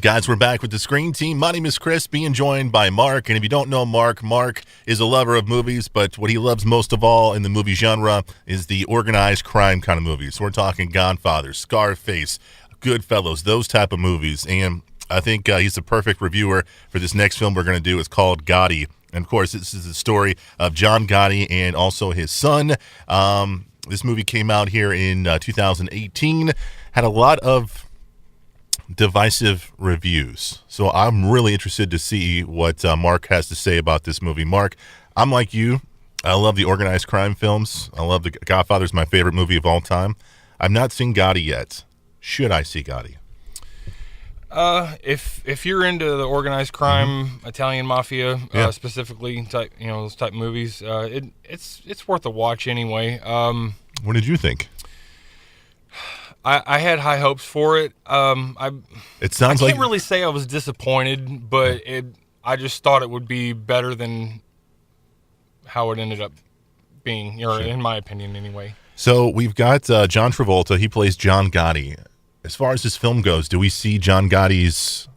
Guys, we're back with the Screen Team. My name is Chris, being joined by Mark. And if you don't know Mark, Mark is a lover of movies, but what he loves most of all in the movie genre is the organized crime kind of movies. So we're talking Godfather, Scarface, Goodfellas, those type of movies. And I think he's the perfect reviewer for this next film we're going to do. It's called Gotti. And, of course, this is the story of John Gotti and also his son. This movie came out here in 2018, had a lot of divisive reviews. So I'm really interested to see what Mark has to say about this movie. Mark, I'm like you. I love the organized crime films. I love The Godfather's my favorite movie of all time. I've not seen Gotti yet. Should I see Gotti? If you're into the organized crime, Italian mafia, specifically type, those type movies, it's worth a watch anyway. What did you think? I had high hopes for it. I can't really say I was disappointed, but I just thought it would be better than how it ended up being, in my opinion anyway. So we've got John Travolta. He plays John Gotti. As far as this film goes, do we see John Gotti's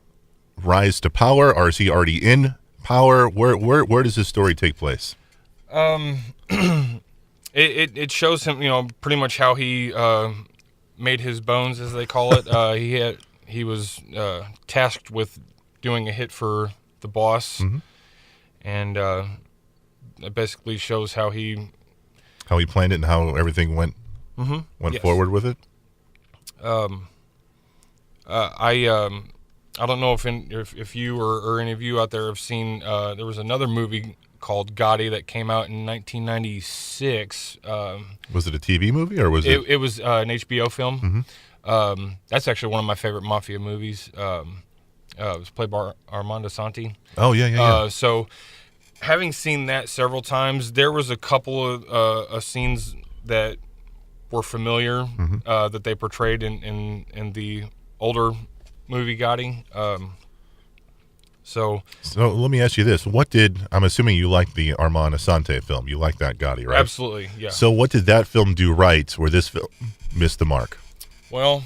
rise to power, or is he already in power? Where does this story take place? It shows him, pretty much how he made his bones, as they call it. He was tasked with doing a hit for the boss, and it basically shows how he planned it and how everything went forward with it. I don't know if you or any of you out there have seen. There was another movie called Gotti that came out in 1996. Was it a TV movie or was it? It was an HBO film. That's actually one of my favorite mafia movies. It was played by Armando Santi. Oh yeah. So, having seen that several times, there was a couple of scenes that were familiar that they portrayed in the older movie Gotti. So let me ask you this. I'm assuming you like the Armand Assante film. You like that Gotti, right? Absolutely, yeah. So what did that film do right where this film missed the mark? Well,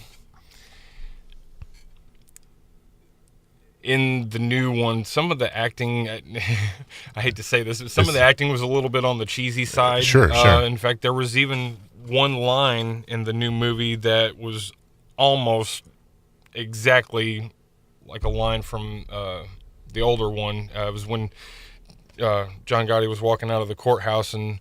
in the new one, some of the acting, I hate to say this, but some of the acting was a little bit on the cheesy side. Sure. In fact, there was even one line in the new movie that was almost exactly like a line from the older one. It was when John Gotti was walking out of the courthouse and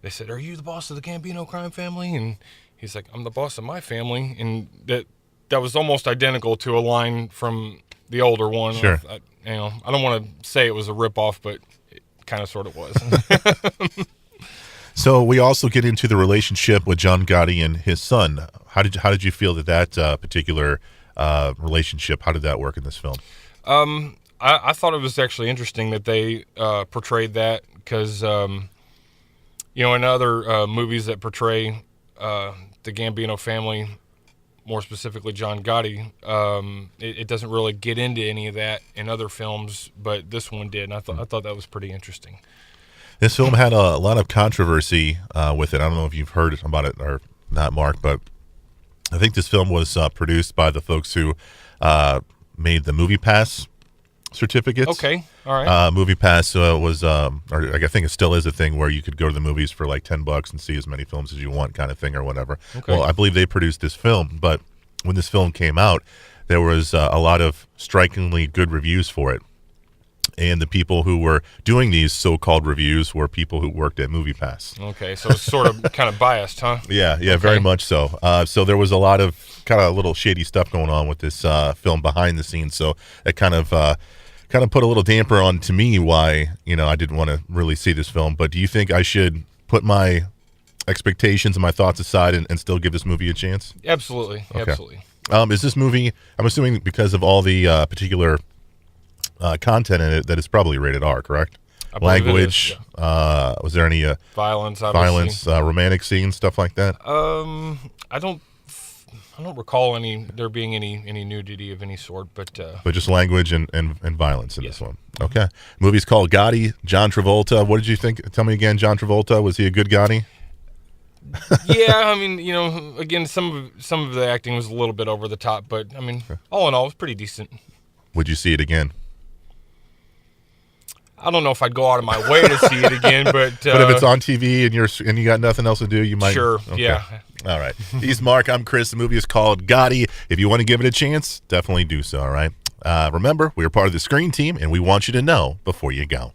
they said, "Are you the boss of the Gambino crime family?" And he's like, "I'm the boss of my family." And that was almost identical to a line from the older one. Sure. I don't want to say it was a ripoff, but it kind of sort of was. So we also get into the relationship with John Gotti and his son. How did you feel that particular relationship, how did that work in this film? I thought it was actually interesting that they portrayed that because, in other movies that portray the Gambino family, more specifically John Gotti, it doesn't really get into any of that in other films, but this one did, and I thought that was pretty interesting. This film had a lot of controversy with it. I don't know if you've heard about it or not, Mark, but I think this film was produced by the folks who made the Movie Pass certificates. Okay, all right. Movie Pass was, or I think it still is a thing where you could go to the movies for like $10 and see as many films as you want, kind of thing, or whatever. Okay. Well, I believe they produced this film, but when this film came out, there was a lot of strikingly good reviews for it. And the people who were doing these so-called reviews were people who worked at Movie Pass. Okay, so it's sort of kind of biased, huh? Yeah, okay. Very much so. So there was a lot of kind of little shady stuff going on with this film behind the scenes. So it kind of put a little damper on to me why I didn't want to really see this film. But do you think I should put my expectations and my thoughts aside and still give this movie a chance? Absolutely, okay. Absolutely. Is this movie? I'm assuming because of all the particular content in it that it's probably rated R, correct? Language. Is, yeah. Was there any violence? Violence, romantic scenes, stuff like that? I don't recall there being any nudity of any sort, but just language and violence in this one. Okay. Movie's called Gotti. John Travolta. What did you think? Tell me again. John Travolta, was he a good Gotti? Yeah, I mean, again, some of the acting was a little bit over the top, but I mean, all in all, it was pretty decent. Would you see it again? I don't know if I'd go out of my way to see it again, but But if it's on TV and you got nothing else to do, you might. Sure. Okay. Yeah. All right. He's Mark. I'm Chris. The movie is called Gotti. If you want to give it a chance, definitely do so. All right. Remember, we are part of the Screen Team, and we want you to know before you go.